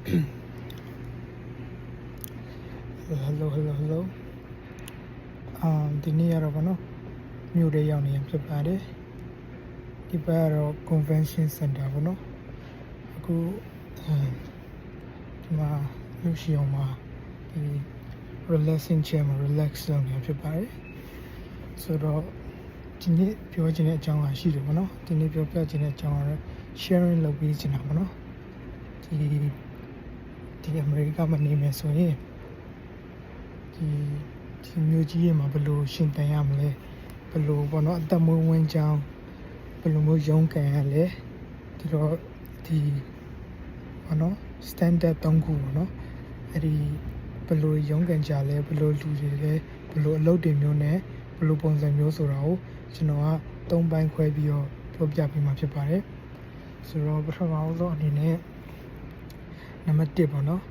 hello ဒီနေ့ရတော့ဗောနော်မြို့ထဲရောက်နေရင်ဖြစ်ပါတယ်ဒီဘက်ကတော့ convention center ဗောနော်အခုဒီမှာမြို့ရှိအောင်မှာဒီ relaxing chair မှာ relax လုပ်နေဖြစ်ပါတယ်ဆိုတော့ဒီနေ့ပြောချင်တဲ့အကြောင်းအရာရှိတယ်ဗောနော်ဒီနေ့ပြောပြချင်တဲ့အကြောင်းအရာ sharing လုပ်ပြီးချင်တာဗောနော်ဒီအမေရိကမှာနေမယ်ဆိုရင်ဒီမျိုးကြီးရဲ့မှာဘယ်လိုရှင်းတန်ရမလဲဘယ်လိုပေါ့နော်အသက်မွေးဝမ်းကြောင်းဘယ်လိုမျိုးရုန်းကန်ရလဲဒီတော့ဒီပေါ့နော် standard 3ခုပေါ့နော်အဲ့ဒီဘယ်လိုရုန်းကန်ကြလဲဘယ်လိုလူတွေလဲဘယ်လိုအလုပ်တွေမျိုးနဲ့ဘယ်လိုပုံစံမျိုးဆိုတာကိုကျွန်တော်က3ပိုင်းခွဲပြီးတော့ပြောပြပေးမှာဖြစ်ပါတယ်ဆိုတော့ပထမဆုံးအနေနဲ့နံပါတ်1ပေါ့နော်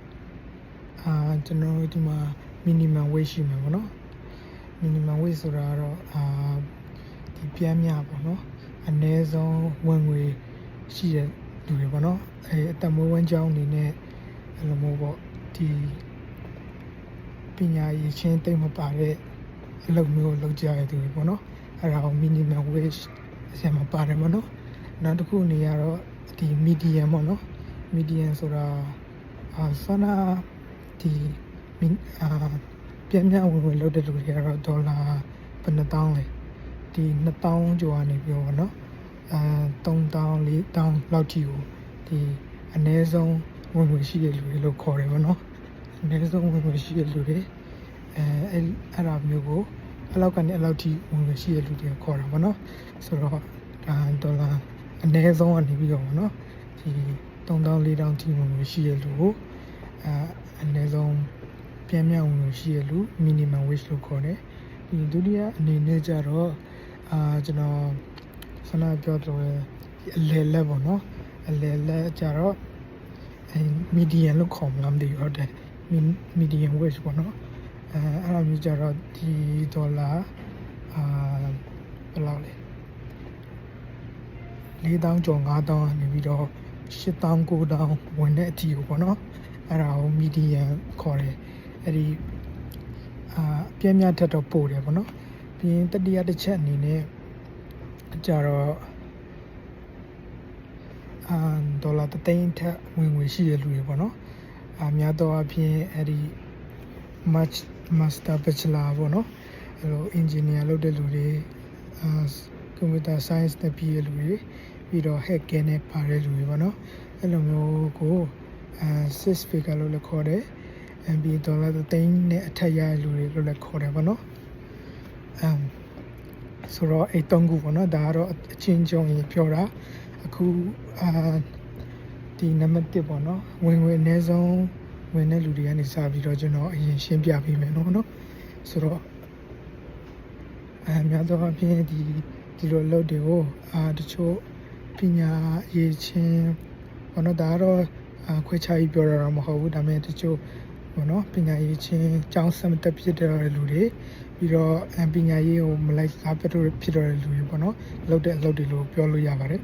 ကျွန်တော်ဒီမှာminimum wage ရှိမှာပေါ့နော် minimum wage ဆိုတာကတော့ဒီပြန်မြပေါ့နော်အနည်းဆုံးဝင်ငွေရှိတဲ့လူတွေပေါ့နော်အဲအသက်မွေးဝမ်းကြောင်းအနေနဲ့အဲ့လိုမျိုးပေါ့ဒီပညာရေးချင်းတိတ်မပါတဲ့အလုပ်မျိုးလုပ်ကြရတဲ့သူတွေပေါ့နော်အဲ့ဒါကို minimum wage အစမှာပါတယ်ပေါ့နော်နောက်တစ်ခုအနေရတော့ဒီ median ပေါ့နော် median ဆိုတာဆန္ဒဒီပြန်ပြန်ဝင်လုပ်တဲ့လူတွေကတော့ဒေါ်လာဘယ်နှသောင်းလဲဒီ2000ကျော်ကနေပြောပါတော့3000 4000လောက်ကြီးကိုဒီအနည်းဆုံးဝင်ငွေရှိတဲ့လူတွေလို့ခေါ်တယ်ဗောနော်အနည်းဆုံးဝင်ငွေရှိတဲ့လူတွေအဲ့ဒါမျိုးကိုအဲ့လောက်ကနေအဲ့လောက်ကြီးဝင်ငွေရှိတဲ့လူတွေခေါ်တာဗောနော်ဆိုတော့ဒေါ်လာအနည်းဆုံးကနေပြီးတော့ဗောနော်ဒီ3000 4000ကြီးဝင်ငွေရှိတဲ့လူကိုအနည်းဆုံးပြန်မြောက်ဝင်ရှိရလူ minimum wage လို့ခေါ်တယ်ဒီဒုတိယအနေနဲ့ကျတော့ကျွန်တော်ဆန္ဒပြောတော့အလဲလက်ပေါ့နော်အလဲလက်ကျတော့ median လို့ခေါ်မလားမသိဘူးဟုတ်တယ် median wage ပေါ့နော်အဲ့လိုမျိုးကျတော့ဒီဒေါ်လာဘယ်လောက်လဲ4000ကျော်5000နေပြီးတော့8000 9000ဝင်တဲ့အထိကိုပေါ့နော်အဲ့ဒါကို median ခေါ်တယ်အဲ့ဒီပြင်းပြထက်တော့ပို့တယ်ပေါ့နော်ပြီးရင်တတိယတစ်ချက်အနေနဲ့ကြတော့ဒေါ်လာ300ထက်ဝင်ငွေရှိတဲ့လူတွေပေါ့နော်များသောအားဖြင့်အဲ့ဒီ master bachelor ပေါ့နော်အဲ့လို engineer လုပ်တဲ့လူတွေcomputer science နဲ့ပြီးတဲ့လူတွေပြီးတော့ hacker နဲ့ပါတဲ့လူတွေပေါ့နော်အဲ့လိုမျိုးကိုsix figure လို့လည်းခေါ်တယ်ပြီးဒေါ်လာ300နဲ့အထက်ရတဲ့လူတွေလို့လည်းခေါ်တယ်ဗောနော်ဆိုတော့အဲ့3ခုဗောနော်ဒါကတော့အချင်းချင်းရင်ပြောတာအခုဒီနံပါတ်1ဗောနော်ဝင်ငွေအနည်းဆုံးဝင်တဲ့လူတွေကနေစပြီးတော့ကျွန်တော်အရင်ရှင်းပြပေးမယ်နော်ဆိုတော့များသောအားဖြင့်ဒီလိုလုပ်တွေကိုတချို့ပညာရေးချင်းဗောနော်ဒါကတော့ခွဲခြားပြီးပြောတာတော့မဟုတ်ဘူးဒါပေမဲ့တချို့ဘောနော်ပညာရေးချင်းကျောင်းဆက်မတက်ဖြစ်တဲ့လူတွေပြီးတော့ပညာရေးကိုမလိုက်စားဖြစ်တော့တဲ့လူတွေပေါ့နော်လုပ်တဲ့အလုပ်တွေလို့ပြောလို့ရပါတယ်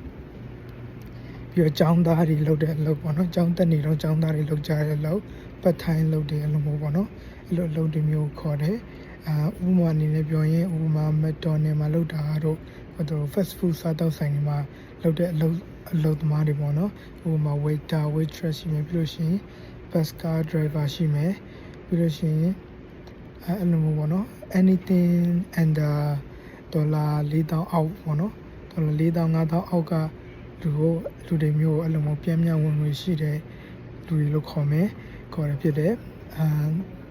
ပြီးတော့ကျောင်းသားတွေလုပ်တဲ့အလုပ်ပေါ့နော်ကျောင်းတက်နေတော့ကျောင်းသားတွေလုပ်ကြတဲ့အလုပ်ပတ်ထိုင်းလုပ်တဲ့အလုပ်မျိုးပေါ့နော်အဲ့လိုအလုပ်တွေမျိုးခေါ်တယ်ဥပမာအနေနဲ့ပြောရင်ဥပမာမက်ဒိုနယ်မှာလုပ်တာတော့ fast food စားတောက်ဆိုင်တွေမှာလုပ်တဲ့အလုပ်သမားတွေပေါ့နော်ဥပမာ waiter waitress ရှိမယ်ပြီးလို့ရှိရင်bus car driver ရှိမယ်ပြီးလို့ရှိရင်အဲ့လိုမျိုးပေါ့နော် anything under ဒေါ်လာ4000အောက်ပေါ့နော်ဒေါ်လာ4000 5000အောက်ကလူတွေမျိုးအဲ့လိုမျိုးပြန်ပြန်ဝင်ငွေရှိတဲ့လူတွေလို့ခေါ်တယ်ဖြစ်တယ်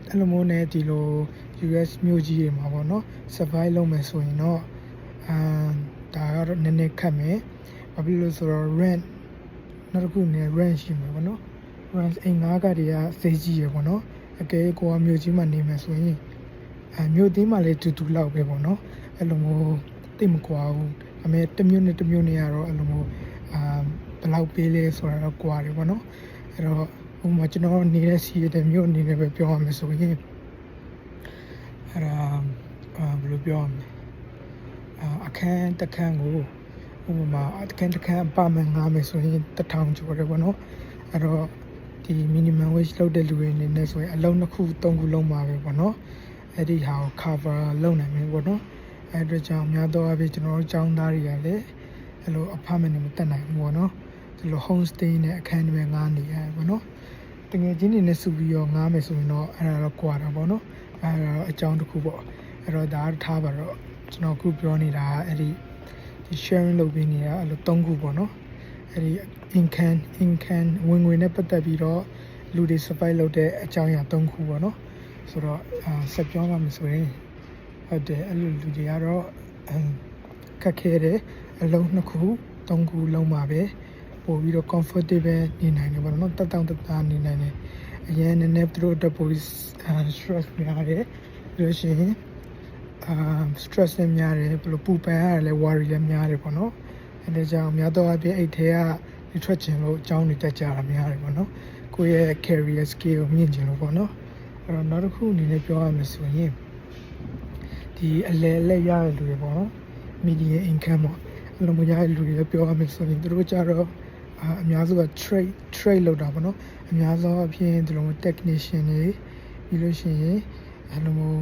အဲ့လိုမျိုးနဲ့ဒီလို US မျိုးကြီးတွေမှာပေါ့နော် survive လုပ်မယ်ဆိုရင်တော့ဒါကတော့နည်းနည်းခက်မယ်ဘာဖြစ်လို့ဆိုတော့ rent နောက်တစ်ခုနဲ့ rent ရှိမှာပေါ့နော် rent အိမ်ငါးကတွေကစိတ်ကြီးရပေါ့နော်အကယ်ကိုကမြို့ကြီးမှာနေမယ်ဆိုရင်မြို့သေးမှလည်းတူလောက်ပဲပေါ့နော်အဲ့လိုမျိုးသိမကွာဘူးဒါပေမဲ့တစ်မြို့နဲ့တစ်မြို့နဲ့ကတော့အဲ့လိုမျိုးဘယ်လောက်ပေးလဲဆိုတာတော့ကွာတယ်ပေါ့နော်အဲ့တော့ဟိုမှာကျွန်တော်နေတဲ့စီတဲ့မြို့အနေနဲ့ပဲပြောရမယ်ဆိုရင်အဲ့ဒါဘယ်လိုပြောရမလဲအခန်းတစ်ခန်းကိုဥပမာအခန်းတစ်ခန်းအပါမန်ငားမယ်ဆိုရင်1000ကျော်တယ်ပေါ့နော်အဲ့တော့ဒီ ဒီ minimum wage လုပ်တဲ့လူတွေအနေနဲ့ဆိုရင်အလုံး2ခု3ခုလုံးပါပဲပေါ့နော်အဲ့ဒီဟာကို cover လုပ်နိုင်မယ်ပေါ့နော်အဲ့အတွက်ကြောင့်များသောအားဖြင့်ကျွန်တော်တို့ကျောင်းသားတွေကလည်းအဲ့လို apartment တွေမတက်နိုင်ဘူးပေါ့နော်ဒီလို home stay နဲ့အခန်းတွေငှားနေရတယ်ပေါ့နော်တကယ်ချင်းနေနဲ့စုပြီးတော့ငှားမယ်ဆိုရင်တော့အဲ့ဒါတော့ကွာတာပေါ့နော်အဲ့ဒါအကြောင်းတစ်ခုပေါ့အဲ့တော့ဒါထားပါတော့ကျွန်တော်ခုပြောနေတာအဲ့ဒီ sharing လုပ်ပြီးနေတာအဲ့လို3ခုပေါ့နော်အဲ့ဒီ income ဝင်ငွေနဲ့ပတ်သက်ပြီးတော့လူတွေ survive လုပ်တဲ့အကြောင်းအရာ3ခုပေါ့နော်ဆိုတော့ဆက်ပြောမှမဆိုရင်ဟုတ်တယ်အဲ့လိုလူတွေကတော့ခက်ခဲတယ်အလုံး2ခု3ခုလုံးပါပဲပို့ပြီးတော့ comfortable နေနိုင်တယ်ပေါ့နော်တက်တောင့်တက်တာနေနိုင်တယ်အရင်နည်းနည်းသူတို့အတွက်ပို့ပြီး stress များတယ်ပြီးလို့ရှိရင် stress လည်းများတယ်ဘယ်လိုပူပန်ရတယ်လဲ worry လည်းများတယ်ပေါ့နော်အဲဒါကြောင့်များတော့အပြင်အိတ်ထဲကထွက်ချင်လို့အကြောင်းတွေတက်ကြတာများတယ်ပေါ့နော်ကိုယ့်ရဲ့ career skill ကိုမြင့်ချင်လို့ပေါ့နော်အဲ့တော့နောက်တစ်ခုအနေနဲ့ပြောရမယ်ဆိုရင်ဒီအလဲလက်ရတဲ့လူတွေပေါ့နော် median income ပေါ့အဲ့လိုမျိုးရတဲ့လူတွေလည်းပြောရမယ်ဆိုရင်သူတို့ကြတော့အများစုက trade လုပ်တာပေါ့နော်အများဆုံးအဖြစ်ဒီလိုမျိုး technician တွေပြီးလို့ရှိရင်အဲ့လိုမျိုး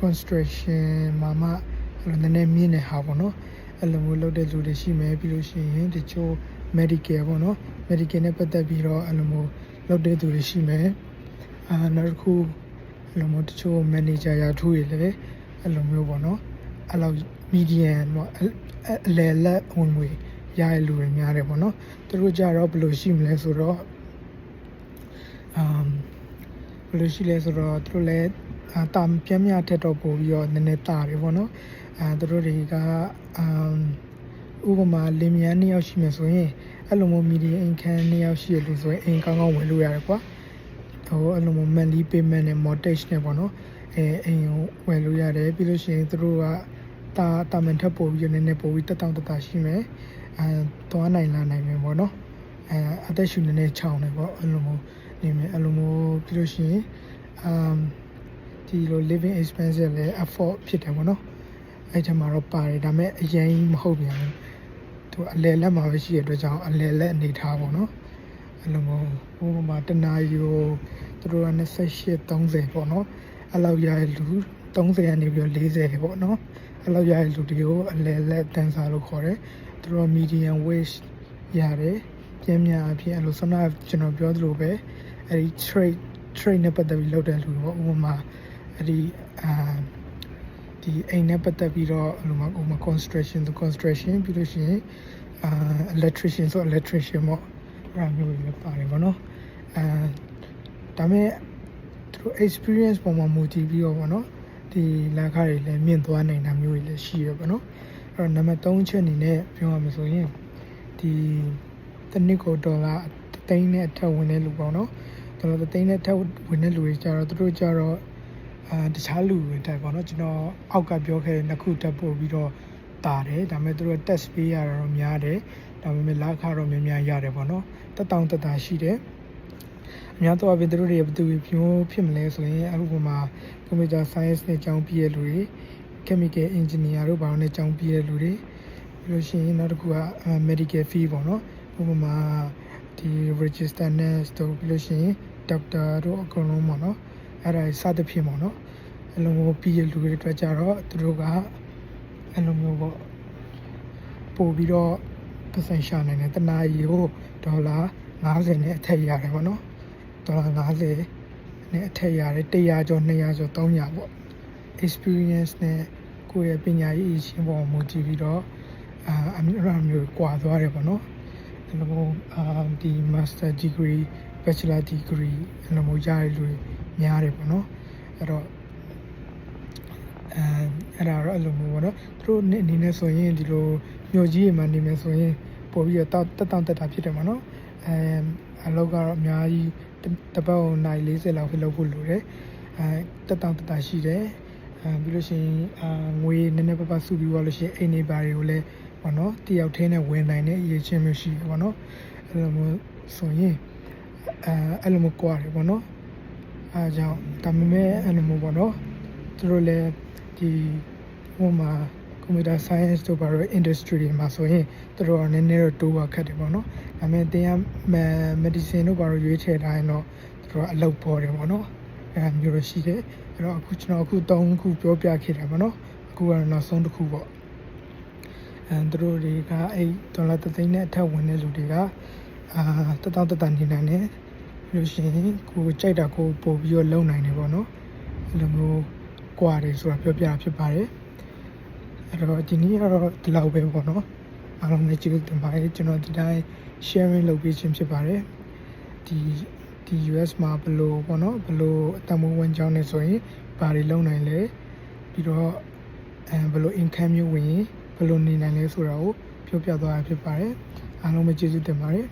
construction မှာမှအဲ့လိုနည်းနည်းမြင့်တဲ့ဟာပေါ့နော်အဲ့လိုမျိုးလုပ်တဲ့လူတွေရှိမယ်ပြီးလို့ရှိရင်တချို့ medical ပေါ့နော် medical နဲ့ပတ်သက်ပြီးတော့အဲ့လိုမျိုးလုပ်တဲ့သူတွေရှိမယ်နောက်တစ်ခုအဲ့လိုမျိုးတချို့ manager ရာထူးတွေလည်းအဲ့လိုမျိုးပေါ့နော်အဲ့လို median ပေါ့အလယ်လက်ဝင်ငွေရတဲ့လူတွေများတယ်ပေါ့နော်သူတို့ကြတော့ဘယ်လိုရှိမလဲဆိုတော့ဘယ်လိုရှိလဲဆိုတော့သူတို့လည်းတာပြင်းပြထက်တော့ပို့ပြီးတော့နည်းနည်းတာတယ်ပေါ့နော်သူတို့တွေကဥပမာလင်မယား2ယောက်ရှိမယ်ဆိုရင်အဲ့လိုမျိုး median income 2ယောက်ရှိရလို့ဆိုရင်အိမ်ကောင်းကောင်းဝင်လို့ရတယ်ကွာဟိုအဲ့လိုမျိုး monthly payment နဲ့ mortgage နဲ့ပေါ့နော်အိမ်ကိုဝယ်လို့ရတယ်ပြီးလို့ရှိရင်သူတို့ကတာမန်ထပ်ပို့ပြီးနည်းနည်းပို့ပြီးတက်တောင့်တတာရှိမယ်သွားနိုင်လာနိုင်မယ်ပေါ့နော်အသက်ရှူနည်းနည်းချောင်းတယ်ပေါ့အဲ့လိုမျိုးနေမယ်အဲ့လိုမျိုးပြီးလို့ရှိရင်ဒီလို living expense လည်း afford ဖြစ်တယ်ပေါ့နော်အဲ့ထက်မှာတော့ပါတယ်ဒါပေမဲ့အရင်မဟုတ်ပြန်ဘူးသူအလယ်လက်မှာပဲရှိရတဲ့အတွက်ကြောင့်အလယ်လက်အနေထားပေါ့နော်အဲ့လိုမျိုးဟိုမှာတနာရီကိုသူတို့က28 30ပေါ့နော်အဲ့လောက်ရတဲ့လူ30ကနေပြီးတော့40ပေါ့နော်အဲ့လောက်ရတဲ့လူတွေကိုအလယ်လက်တန်းစားလို့ခေါ်တယ်သူတို့ medium wage ရတယ်ပြင်းများအဖြစ်အဲ့လိုဆန္ဒကျွန်တော်ပြောသလိုပဲအဲ့ဒီ trade နဲ့ပတ်သက်ပြီးလုပ်တဲ့လူတွေပေါ့ဥပမာအဲ့ဒီဒီအိမ်နဲ့ပတ်သက်ပြီးတော့ဟိုမှာ construction ပြီးလို့ရှိရင်electrician ဆို electrician ပေါ့အဲ့ဒါမျိုးတွေပါတယ်ပေါ့နော်ဒါမဲ့သူတို့ experience ပုံမှာမူတည်ပြီးတော့ပေါ့နော်ဒီလမ်းခါတွေလည်းမြင့်သွားနိုင်တာမျိုးတွေလည်းရှိရပေါ့နော်အဲ့တော့နံပါတ်3ချက်အနေနဲ့ပြောရမှာဆိုရင်ဒီတစ်နှစ်ကိုဒေါ်လာ3သိန်းနဲ့အထက်ဝင်တဲ့လူပေါ့နော်ဒေါ်လာ3သိန်းနဲ့အထက်ဝင်တဲ့လူတွေကြတော့သူတို့ကြတော့တခြားလူတွေတက်ပေါ့နော်ကျွန်တော်အောက်ကပြောခဲ့တဲ့နှစ်ခုတက်ပို့ပြီးတော့တာတယ်ဒါပေမဲ့သူတို့ test ပေးရတာတော့များတယ်ဒါပေမဲ့လခတော့များများရတယ်ပေါ့နော်တက်တောင့်တက်တာရှိတယ်အများတော့အပြင်သူတို့တွေဘယ်သူဖြစ်မလဲဆိုရင်အခုမှာ computer science နဲ့ကျောင်းပြည့်တဲ့လူတွေ chemical engineer တို့ဘာလို့နဲ့ကျောင်းပြည့်တဲ့လူတွေပြီးလို့ရှိရင်နောက်တစ်ခုက medical fee ပေါ့နော်ဥပမာဒီ register nurse တို့ပြီးလို့ရှိရင် doctor တို့အကုန်လုံးပေါ့နော်အဲ့ဒါစသဖြင့်ပေါ့နော်အဲ့လိုမျိုးပြီးရလူတွေအတွက်ကြတော့သူတို့ကအဲ့လိုမျိုးပေါ့ပို့ပြီးတော့ပတ်စံရှာနိုင်တယ်တနာရီကိုဒေါ်လာ50နဲ့အထက်ရတယ်ပေါ့နော်ဒေါ်လာ50နဲ့အထက်ရတယ်100ကျော်200ကျော်300ပေါ့ experience နဲ့ကိုယ့်ရဲ့ပညာရေးအချင်းပေါ်မူတည်ပြီးတော့အမျိုးကွာသွားတယ်ပေါ့နော်အဲ့လိုမျိုးဒီ master degree bachelor degree အဲ့လိုမျိုးရတဲ့လူတွေများတယ်ပေါ့နော်အဲ့တော့အဲ့ဒါတော့အဲ့လိုမျိုးပေါ့နော်သူတို့အနေနဲ့ဆိုရင်ဒီလိုမြို့ကြီးတွေမှာနေမယ်ဆိုရင်ပို့ပြီးတော့တက်တောင့်တက်တာဖြစ်တယ်ပေါ့နော်အလုပ်ကတော့အများကြီးတစ်ပတ်ကိုနိုင်40လောက်ဖြစ်လုပ်ဖို့လိုတယ်တက်တောင့်တက်တာရှိတယ်ပြီးလို့ရှိရင်ငွေနည်းနည်းပါးစုပြီးသွားလို့ရှိရင်အိမ်နေပါတွေကိုလည်းပေါ့နော်တယောက်တည်းနဲ့ဝင်နိုင်တဲ့အရေးချင်းမျိုးရှိတယ်ပေါ့နော်အဲ့လိုမျိုးဆိုရင်အဲ့လိုမျိုးကွာတယ်ပေါ့နော်အားကြောင့်ဒါပေမဲ့အဲ့လိုမျိုးပေါ့နော်သူတို့လည်းဒီဟိုမှာ computer science တို့ဘာလို့ industry တွေမှာဆိုရင်သူတို့ကနည်းနည်းတော့တိုးပါခက်တယ်ပေါ့နော် ဒါပေမဲ့တင်ရmedicine တို့ဘာလို့ရွေးချယ်ထားရင်တော့သူတို့ကအလုပ်ပေါ်တယ်ပေါ့နော်အဲမျိုးလိုရှိတယ်အဲ့တော့အခုကျွန်တော်အခု3ခုပြောပြခဲ့တယ်ပေါ့နော်အခုကတော့နောက်ဆုံးတစ်ခုပေါ့သူတို့တွေကအဲ့ဒေါ်လာ3သိန်းနဲ့အထက်ဝင်တဲ့လူတွေက1000နေနိုင်တယ်လို့ရှိရင်ကိုကြိုက်တာကိုပို့ပြီးတော့လုံနိုင်တယ်ပေါ့နော်အဲ့လိုမျိုးကြွားတယ်ဆိုတာပြောပြတာဖြစ်ပါတယ်အဲ့တော့ဒီနေ့ကတော့ဒီလောက်ပဲပေါ့နော်အားလုံးလည်းကျေးဇူးတင်ပါတယ်ကျွန်တော်ဒီတိုင်း sharing လုပ်ပေးခြင်းဖြစ်ပါတယ်ဒီ US မှာဘယ်လိုပေါ့နော်ဘယ်လိုအတမွေးဝင်ကြောင်းနေဆိုရင်ဘာတွေလုပ်နိုင်လဲပြီးတော့ဘယ်လို income မျိုးဝင်ဘယ်လိုနေနိုင်လဲဆိုတာကိုပြောပြသွားတာဖြစ်ပါတယ်အားလုံးပဲကျေးဇူးတင်ပါတယ်